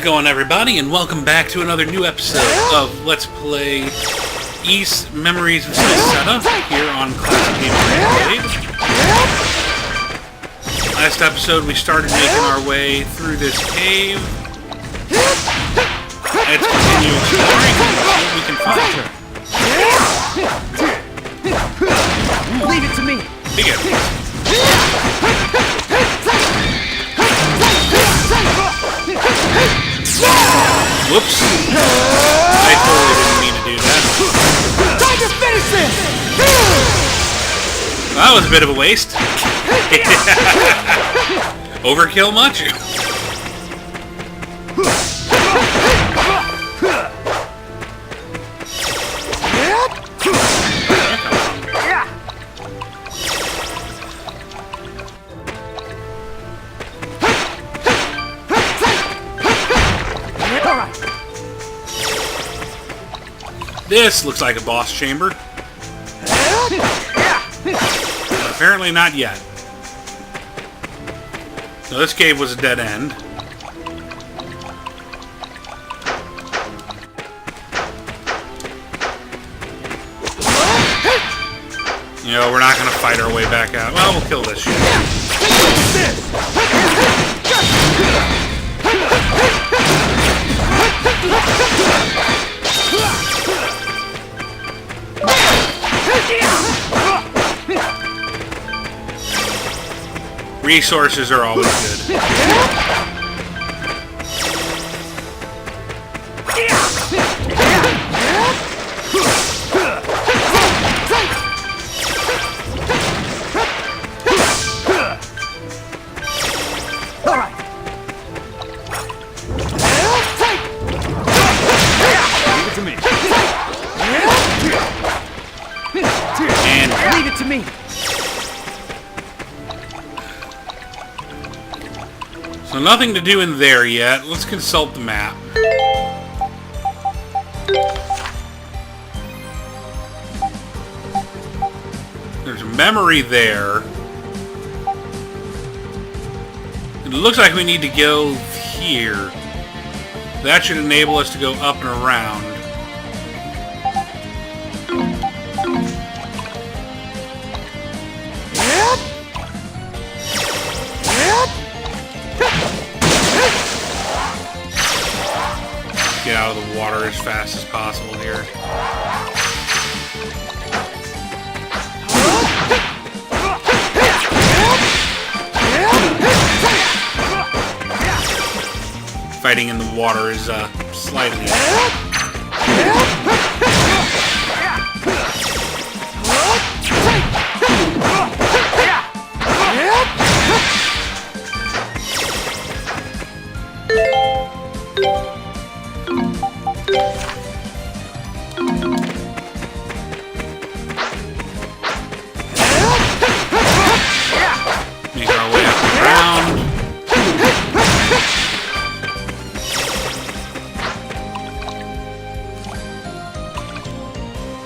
going, everybody, and welcome back to another new episode of Let's Play East Memories of Celceta here on Classic Game Arcade. Last episode, we started making our way through this cave. Let's continue exploring and see what we can find. Leave it to me. Begin. Whoops. I totally didn't mean to do that. Time to finish this! That was a bit of a waste. Overkill much? This looks like a boss chamber. Apparently not yet. So this cave was a dead end. You know, we're not going to fight our way back out. Well, we'll kill this shit. Resources are always good. All right. Leave it to me. And leave it to me. So nothing to do in there yet. Let's consult the map. There's a memory there. It looks like we need to go here. That should enable us to go up and around. Get out of the water as fast as possible here. Fighting in the water is slightly... Make our way up and around.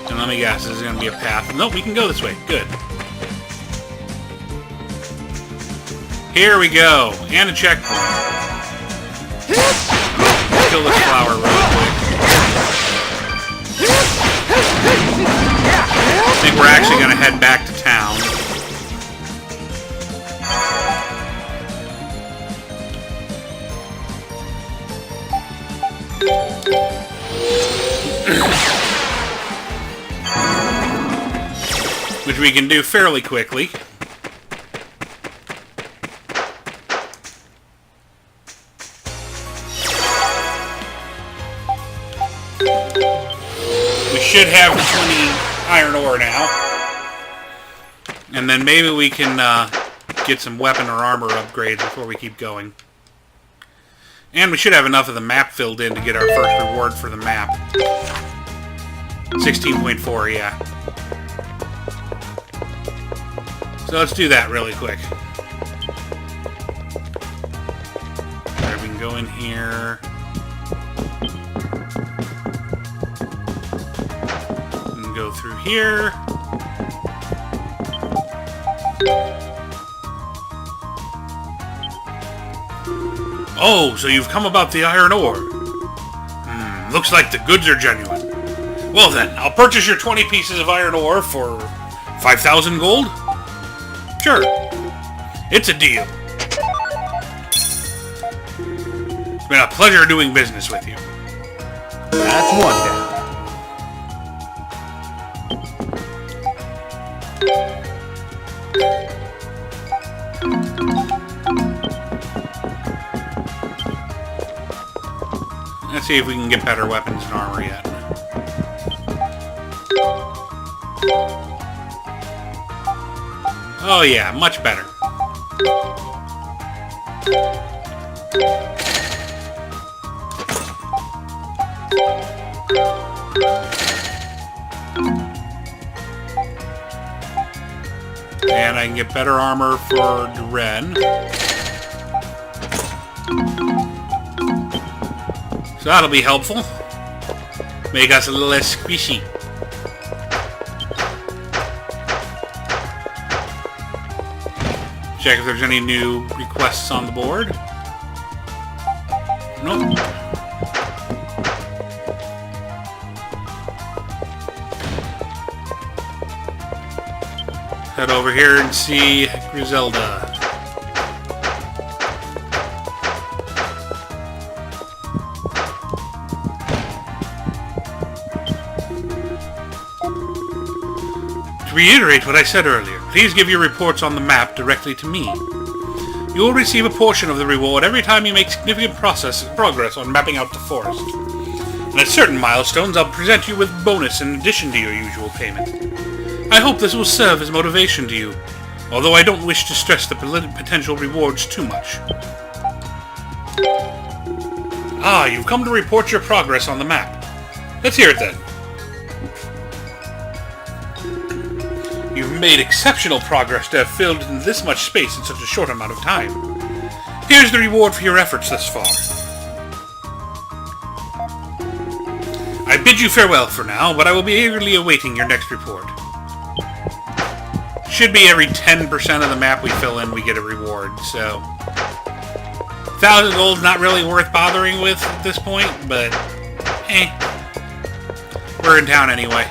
And let me guess, this is going to be a path. Nope, we can go this way. Good. Here we go. And a checkpoint. Kill this flower real quick. I think we're actually going to head back to town. Which we can do fairly quickly. We should have 20 iron ore now. And then maybe we can get some weapon or armor upgrades before we keep going. And we should have enough of the map filled in to get our first reward for the map. 16.4, yeah. So let's do that really quick. Alright, we can go in here. We can go through here. Oh, so you've come about the iron ore. Looks like the goods are genuine. Well then, I'll purchase your 20 pieces of iron ore for 5,000 gold? Sure. It's a deal. It's been a pleasure doing business with you. That's one down. Let's see if we can get better weapons and armor yet. Oh yeah, much better. And I can get better armor for Dren. So that'll be helpful. Make us a little less squishy. Check if there's any new requests on the board. Nope. Head over here and see Griselda. To reiterate what I said earlier, please give your reports on the map directly to me. You will receive a portion of the reward every time you make significant progress on mapping out the forest. And at certain milestones, I'll present you with bonus in addition to your usual payment. I hope this will serve as motivation to you, although I don't wish to stress the potential rewards too much. Ah, you've come to report your progress on the map. Let's hear it then. You've made exceptional progress to have filled in this much space in such a short amount of time. Here's the reward for your efforts thus far. I bid you farewell for now, but I will be eagerly awaiting your next report. Should be every 10% of the map we fill in, we get a reward, so... 1,000 gold's not really worth bothering with at this point, but... We're in town anyway.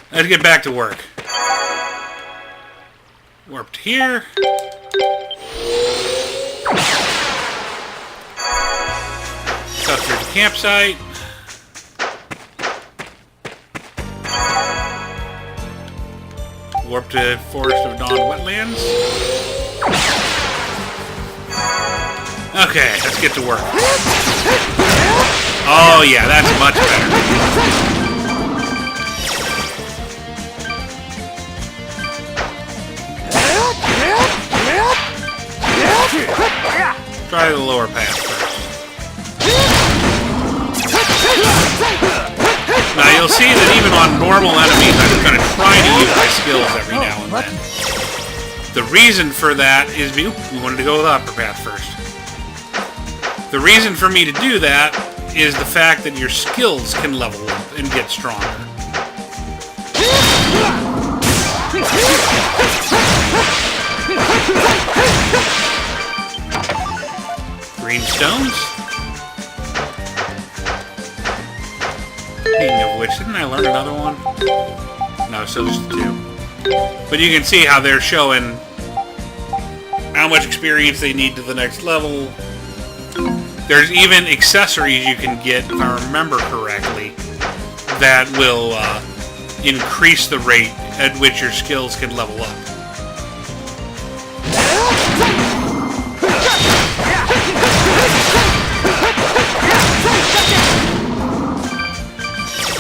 Let's get back to work. Warped here. Cut through the campsite. Warp to Forest of Dawn wetlands. Okay, let's get to work. Oh yeah, that's much better. Try the lower path first. Now you'll see that even on normal enemies, I'm going to try to use my skills every now and then. The reason for that is we wanted to go the upper path first. The reason for me to do that is the fact that your skills can level up and get stronger. Green stones. Speaking of which, didn't I learn another one? No, so just 2. But you can see how they're showing how much experience they need to the next level. There's even accessories you can get, if I remember correctly, that will increase the rate at which your skills can level up.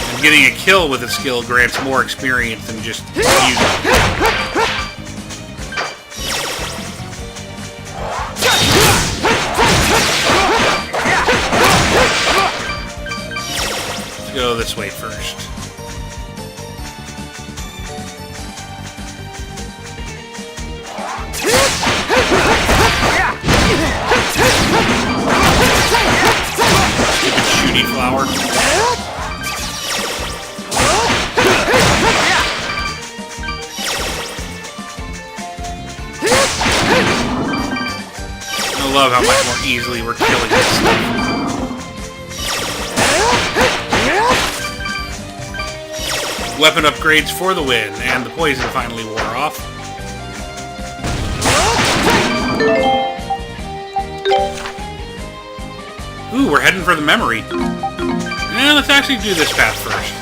And getting a kill with a skill grants more experience than just using it. Let's go this way first. Stupid shooty flower. love how much more easily we're killing this stuff. Weapon upgrades for the win, and the poison finally wore off. Ooh, we're heading for the memory. Yeah, let's actually do this path first.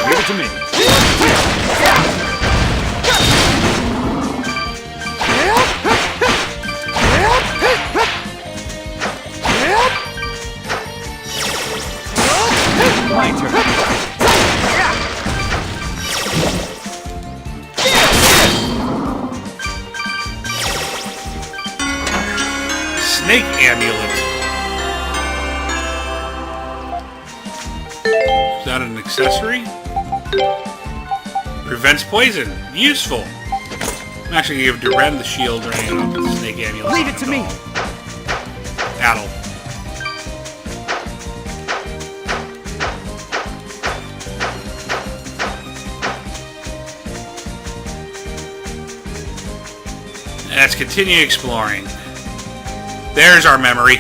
Give it to me. My turn. Snake amulet. Is that an accessory? Prevents poison. Useful. I'm actually going to give Duran the shield right now with the snake amulet. Leave it to me. Addle. Let's continue exploring. There's our memory.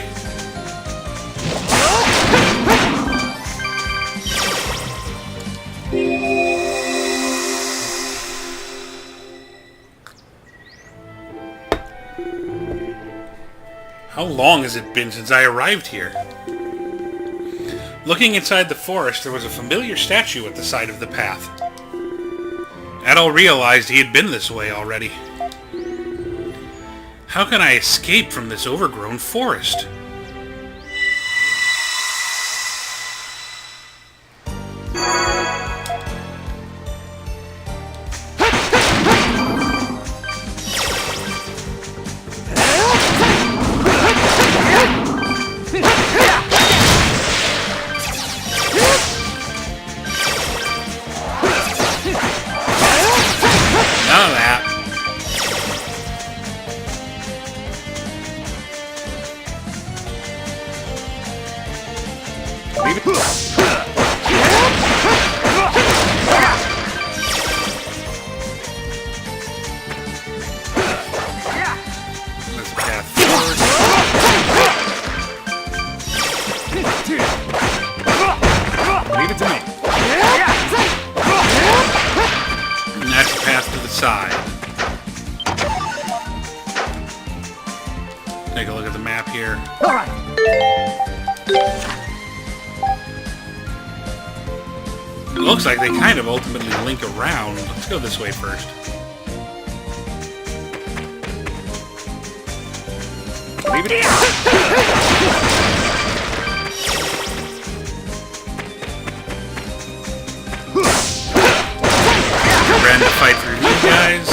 How long has it been since I arrived here? Looking inside the forest, there was a familiar statue at the side of the path. Adol realized he had been this way already. How can I escape from this overgrown forest? None of that. Let's path forward. Leave it to me. And that's the path to the side. Take a look at the map here. All right. It looks like they kind of ultimately link around. Let's go this way first. Leave it. Ren to fight through these guys.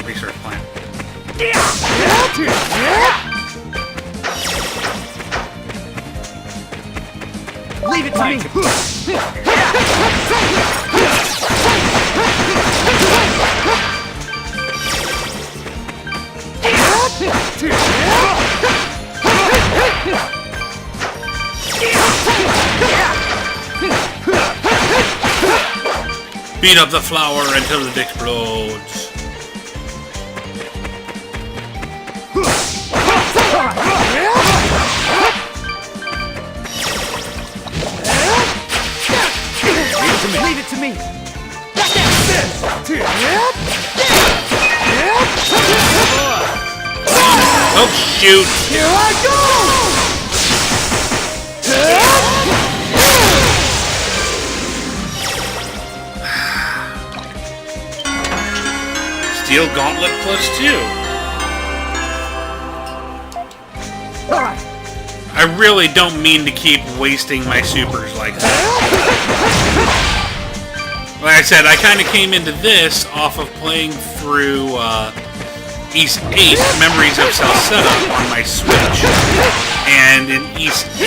Research plan. Leave it to me. Beat up the flower until it explodes. Leave it to me. Oh, shoot! Here I go! Steel Gauntlet +2. Alright. I really don't mean to keep wasting my supers like that. Like I said, I kind of came into this off of playing through East 8, Memories of Celceta on my Switch. And in East 8,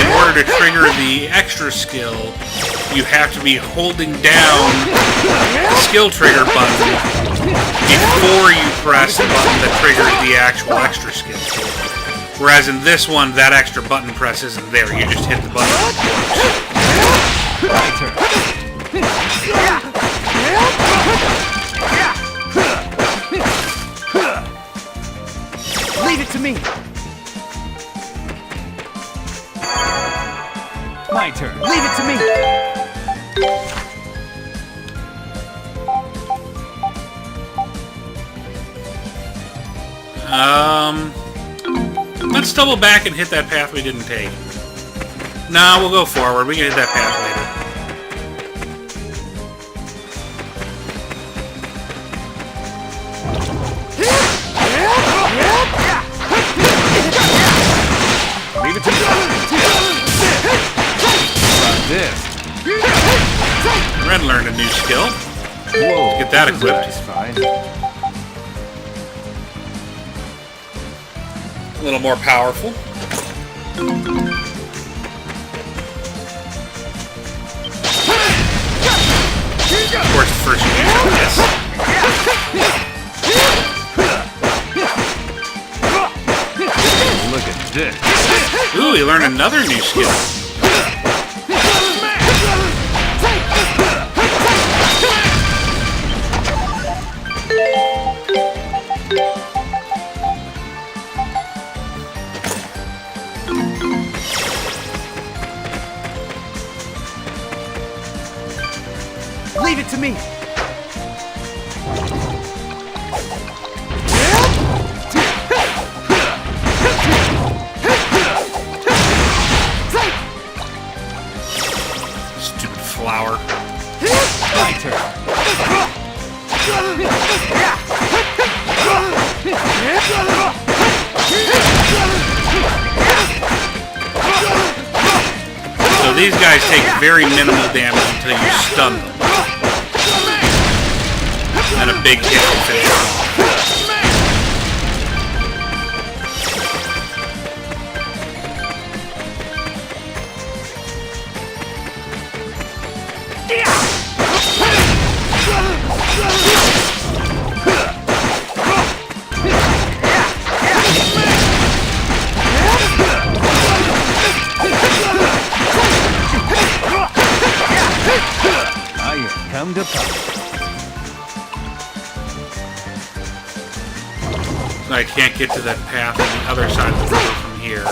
in order to trigger the extra skill, you have to be holding down the skill trigger button before you press the button that triggers the actual extra skill. Whereas in this one, that extra button press isn't there. You just hit the button. My turn. Leave it to me. My turn. Leave it to me. Let's double back and hit that path we didn't take. No, we'll go forward. We can hit that path later. Leave it to me. This. Red learned a new skill. Whoa. Let's get that equipped. That's fine. A little more powerful. Of course, the first you use this. Look at this. Ooh, he learned another new skill. Leave it to me. Stupid flower. My turn. So these guys take very minimal damage until you stun them. And a big hit will finish them off. I have come to power. I can't get to that path on the other side of the river from here.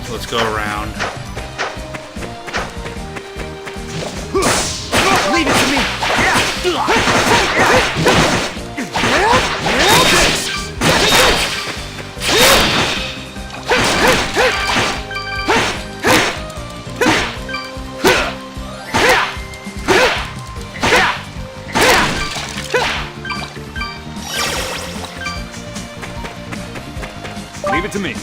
So let's go around. Leave it to me. Leave it to me.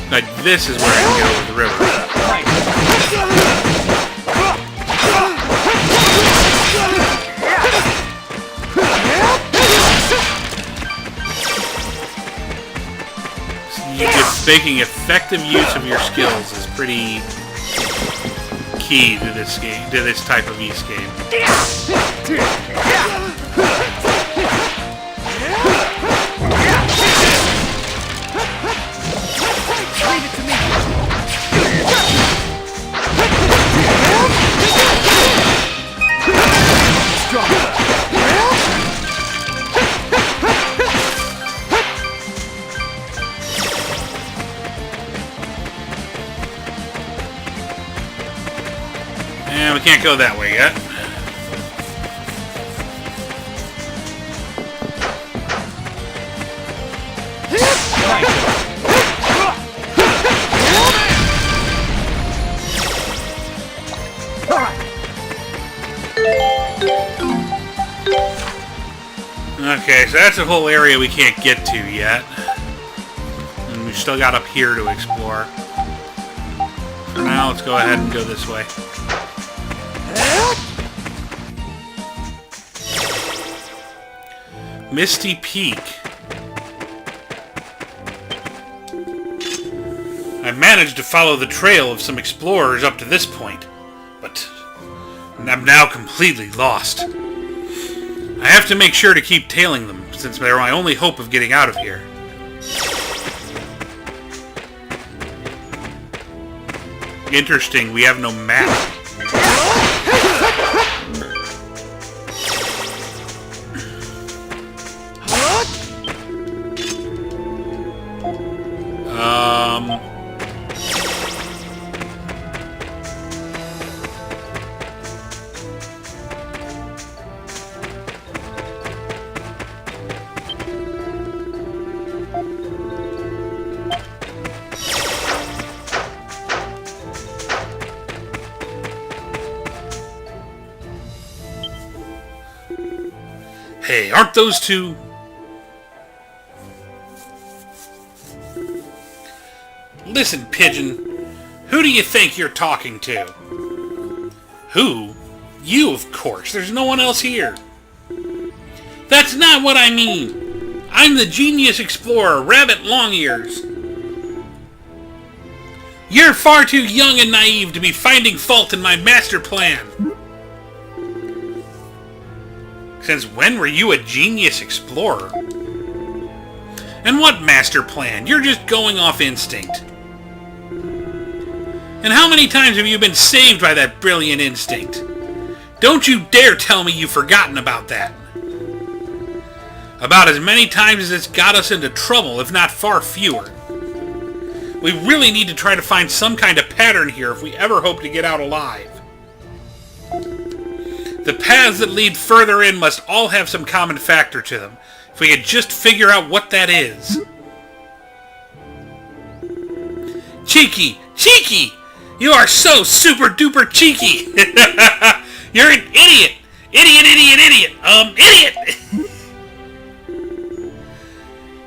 Like, this is where I can go with the river. Making effective use of your skills is pretty key to this game, to this type of Ys game. Leave it to me. Strong. And we can't go that way yet. Okay, so that's a whole area we can't get to yet. And we've still got up here to explore. For now, let's go ahead and go this way. Misty Peak. I managed to follow the trail of some explorers up to this point, but I'm now completely lost. I have to make sure to keep tailing them, since they're my only hope of getting out of here. Interesting, we have no map. Hey, aren't those two... Listen, Pigeon. Who do you think you're talking to? Who? You, of course. There's no one else here. That's not what I mean. I'm the genius explorer, Rabbit Longears. You're far too young and naive to be finding fault in my master plan. Since when were you a genius explorer? And what master plan? You're just going off instinct. And how many times have you been saved by that brilliant instinct? Don't you dare tell me you've forgotten about that. About as many times as it's got us into trouble, if not far fewer. We really need to try to find some kind of pattern here if we ever hope to get out alive. The paths that lead further in must all have some common factor to them. If we could just figure out what that is. Cheeky! Cheeky! You are so super duper cheeky! You're an idiot! Idiot, idiot, idiot! Idiot!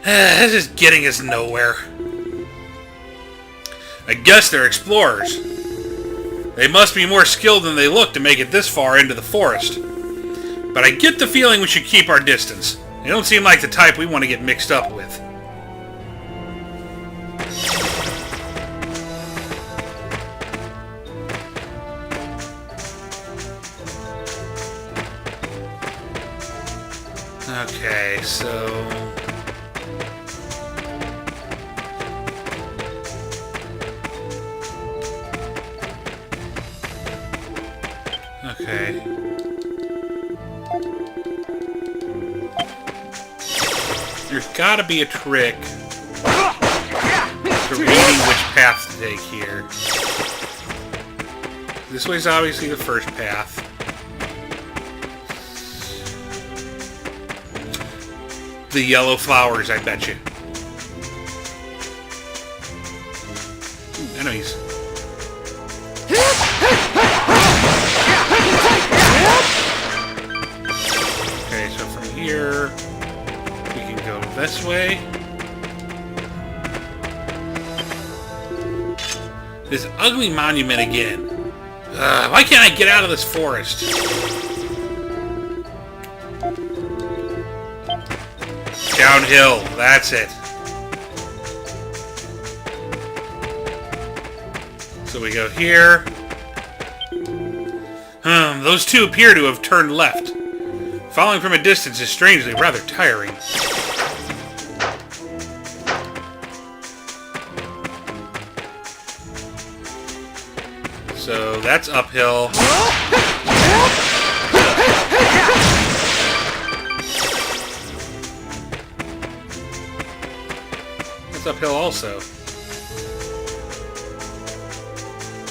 This is getting us nowhere. I guess they're explorers. They must be more skilled than they look to make it this far into the forest. But I get the feeling we should keep our distance. They don't seem like the type we want to get mixed up with. Okay, so... Okay. There's gotta be a trick to reading which path to take here. This way's obviously the first path. The yellow flowers, I bet you. Ooh, enemies. Okay, so from here, we can go this way. This ugly monument again. Why can't I get out of this forest? Downhill, that's it. So we go here. Those two appear to have turned left. Following from a distance is strangely rather tiring. So that's uphill. That's uphill also.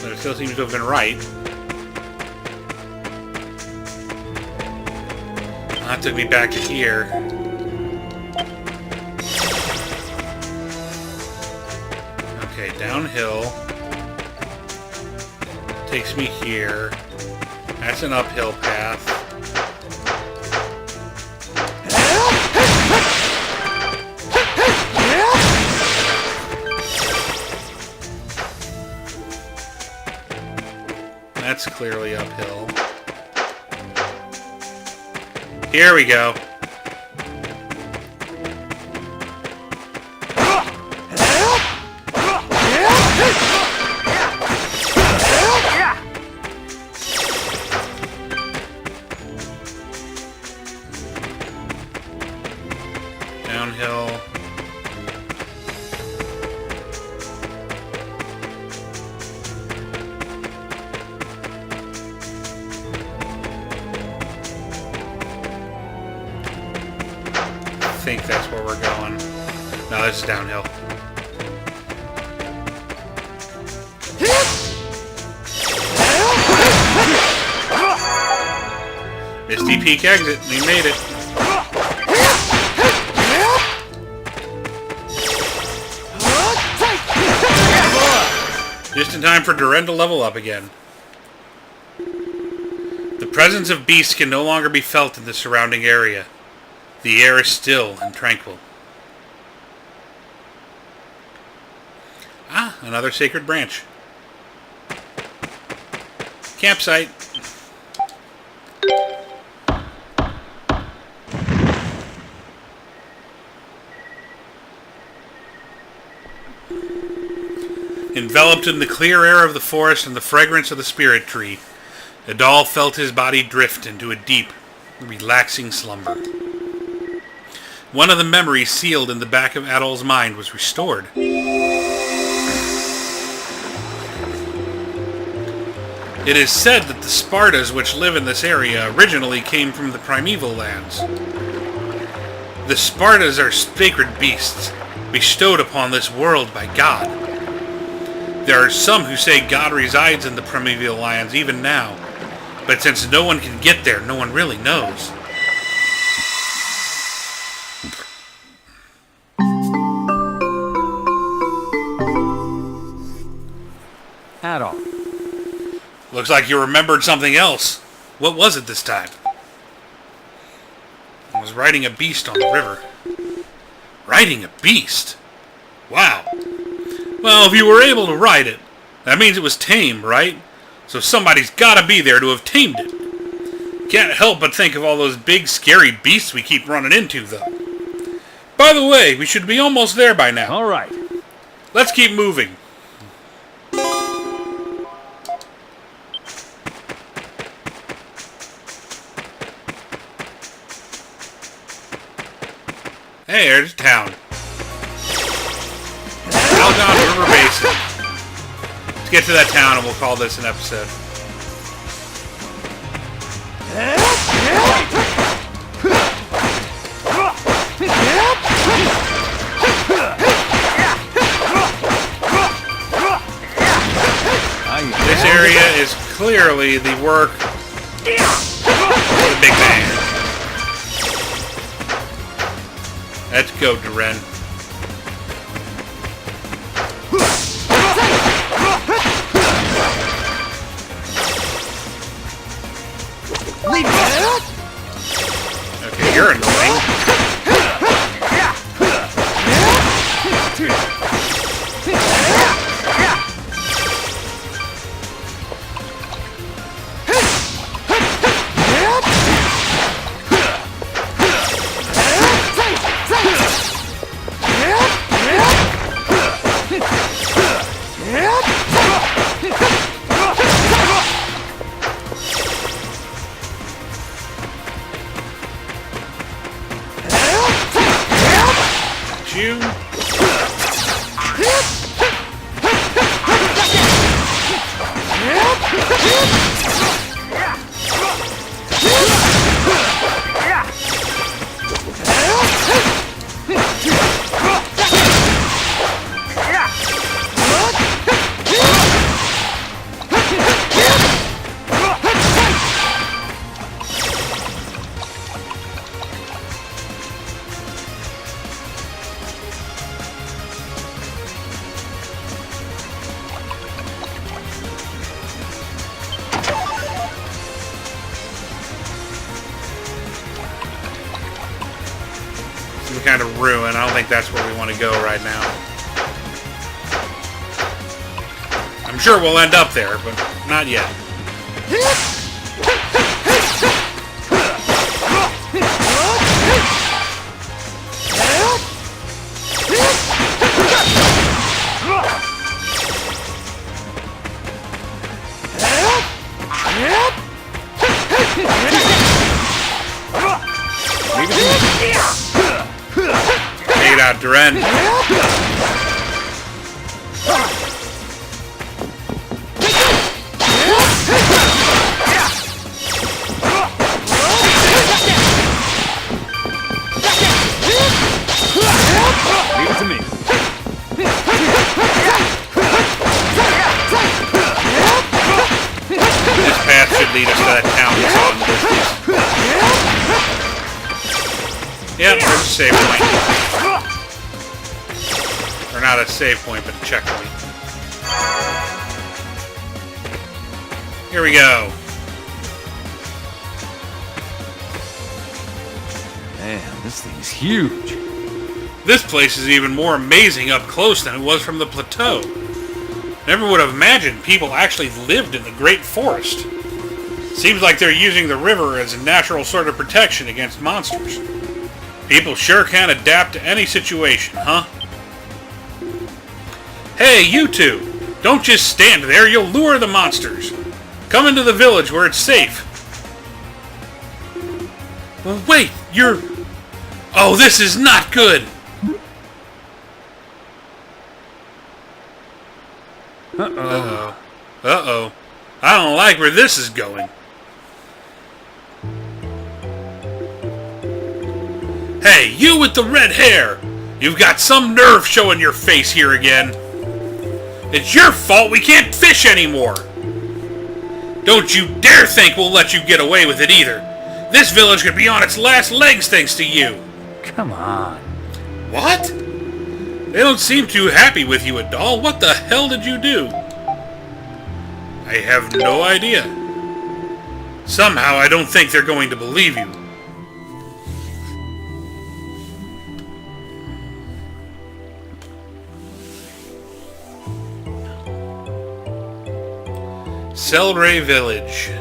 But it still seems to have been right. That took me back to here. Okay, downhill. Takes me here. That's an uphill path. That's clearly uphill. Here we go. we're going. No, this is downhill. Misty Peak exit. We made it. Just in time for Duran to level up again. The presence of beasts can no longer be felt in the surrounding area. The air is still and tranquil. Ah, another sacred branch. Campsite. Enveloped in the clear air of the forest and the fragrance of the spirit tree, Adal felt his body drift into a deep, relaxing slumber. One of the memories sealed in the back of Adal's mind was restored. It is said that the Spartas which live in this area originally came from the primeval lands. The Spartas are sacred beasts, bestowed upon this world by God. There are some who say God resides in the primeval lands even now, but since no one can get there, no one really knows. Adal. Looks like you remembered something else. What was it this time? I was riding a beast on the river. Riding a beast? Wow. Well, if you were able to ride it, that means it was tame, right? So somebody's gotta be there to have tamed it. Can't help but think of all those big, scary beasts we keep running into, though. By the way, we should be almost there by now. All right. Let's keep moving. Hey, there's town. Algon River Basin. Let's get to that town and we'll call this an episode. This area is clearly the work of the big man. Let's go, Duran. Okay, you're annoying. You. Some kind of ruin. I don't think that's where we want to go right now. I'm sure we'll end up there, but not yet. Take it out, Duran. save point. Or not a save point, but a checkpoint. Here we go. Man, this thing's huge. This place is even more amazing up close than it was from the plateau. Never would have imagined people actually lived in the Great Forest. Seems like they're using the river as a natural sort of protection against monsters. People sure can adapt to any situation, huh? Hey, you two! Don't just stand there, you'll lure the monsters. Come into the village where it's safe. Well, wait, you're... Oh, this is not good! Uh-oh. Uh-oh. I don't like where this is going. Hey, you with the red hair! You've got some nerve showing your face here again. It's your fault we can't fish anymore. Don't you dare think we'll let you get away with it either. This village could be on its last legs thanks to you. Come on. What? They don't seem too happy with you, Adal. What the hell did you do? I have no idea. Somehow I don't think they're going to believe you. Celceta Village.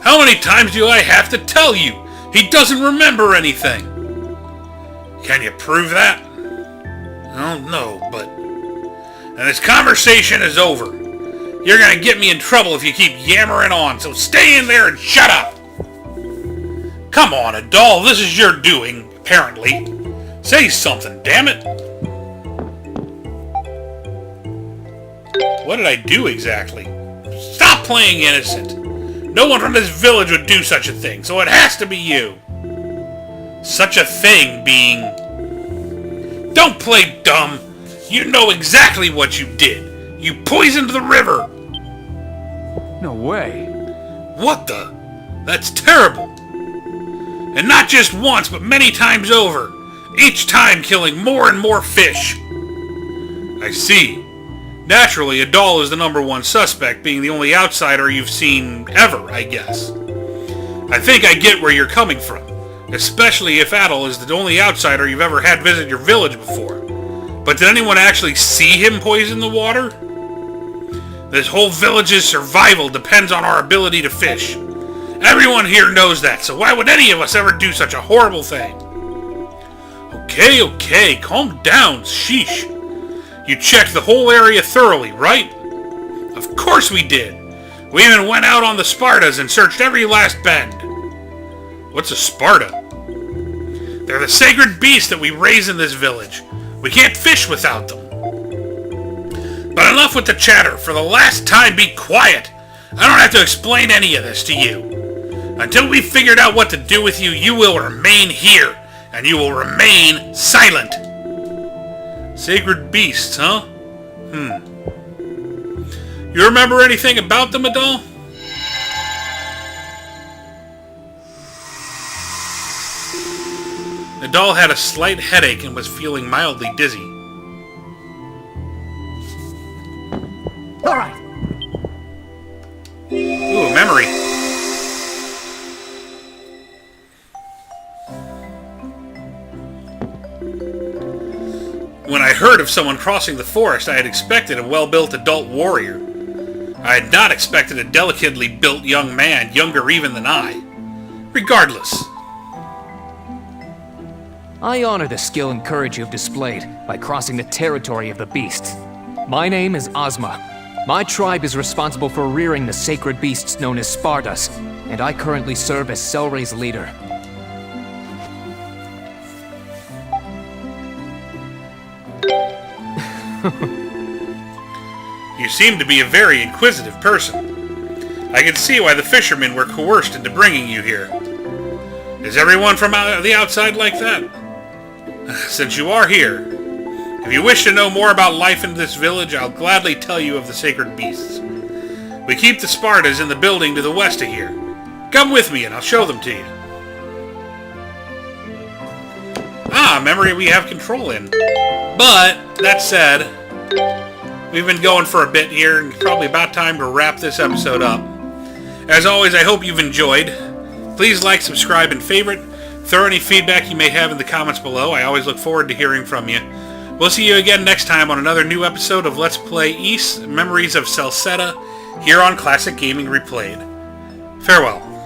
How many times do I have to tell you? He doesn't remember anything. Can you prove that? I don't know, but... And this conversation is over. You're gonna get me in trouble if you keep yammering on, so stay in there and shut up! Come on, Adal, this is your doing, apparently. Say something, damn it! What did I do exactly? Stop playing innocent! No one from this village would do such a thing, so it has to be you. Such a thing being... Don't play dumb! You know exactly what you did! You poisoned the river! No way. What the? That's terrible! And not just once, but many times over. Each time killing more and more fish. I see. Naturally, Adal is the #1 suspect, being the only outsider you've seen ever, I guess. I think I get where you're coming from, especially if Adal is the only outsider you've ever had visit your village before. But did anyone actually see him poison the water? This whole village's survival depends on our ability to fish. Everyone here knows that, so why would any of us ever do such a horrible thing? Okay, calm down, sheesh. You checked the whole area thoroughly, right? Of course we did. We even went out on the Spartas and searched every last bend. What's a Sparta? They're the sacred beasts that we raise in this village. We can't fish without them. But enough with the chatter. For the last time, be quiet. I don't have to explain any of this to you. Until we've figured out what to do with you, you will remain here. And you will remain silent. Sacred beasts, huh? You remember anything about them, Adal? Adal had a slight headache and was feeling mildly dizzy. All right. Ooh, a memory. When I heard of someone crossing the forest, I had expected a well-built adult warrior. I had not expected a delicately built young man, younger even than I. Regardless. I honor the skill and courage you have displayed by crossing the territory of the beasts. My name is Ozma. My tribe is responsible for rearing the sacred beasts known as Spartas, and I currently serve as Celceta's leader. You seem to be a very inquisitive person. I can see why the fishermen were coerced into bringing you here. Is everyone from the outside like that? Since you are here, if you wish to know more about life in this village, I'll gladly tell you of the sacred beasts. We keep the Spartas in the building to the west of here. Come with me and I'll show them to you. Ah, memory we have control in. But, that said, we've been going for a bit here, and it's probably about time to wrap this episode up. As always, I hope you've enjoyed. Please like, subscribe, and favorite. Throw any feedback you may have in the comments below. I always look forward to hearing from you. We'll see you again next time on another new episode of Let's Play Ys Memories of Celceta here on Classic Gaming Replayed. Farewell.